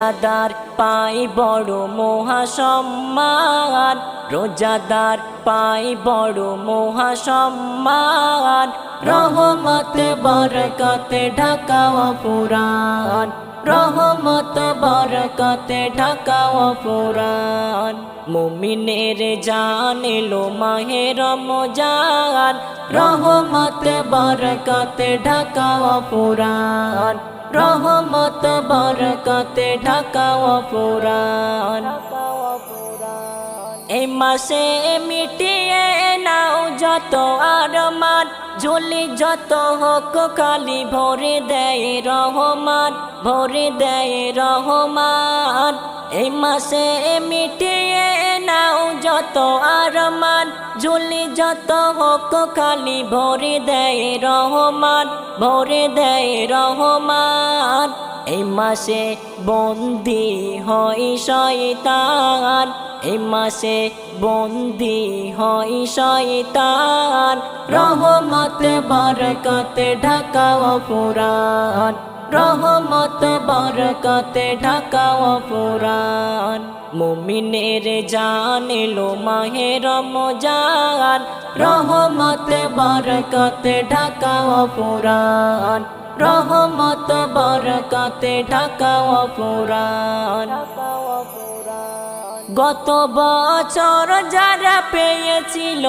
রোজাদার পাই বড় মহাসম্মান, রোজাদার পাই বড় মহাসম্মান। রহমত বরকতে ঢাকাও পুরাণ, রহমত বরকতে ঢাকাও পুরাণ। মুমিনের জান এলো মাহে রমজান, রহমত বরকতে ঢাকাও পুরাণ, রহমত বরকতে ঢাকাও পুরাণ। এই মাসে মিটিয়ে নাও যত আরমান, ঝুলি যত হোক খালি ভরে দেয় রহমান, ভরে দেয় রহমান। এই মাসে মিটিয়ে নাও যত আরমান, ঝুলি যত হোক খালি ভরে দেয় রহমান, ভরে দেয় রহমান। এই মাসে বন্দি হয় শয়তান, এই মাসে বন্দি হয় শয়তান। রহমত বরকতে ঢাকাও পুরাণ, রহমত বরকতে ঢাকাও পুরাণ। মুমিনের জান এলো মাহে রমজান, রহমত বরকতে ঢাকাও পুরাণ, রহমত বরকতে ঢাকাও পুরাণ। গত বছর যারা পেয়েছিল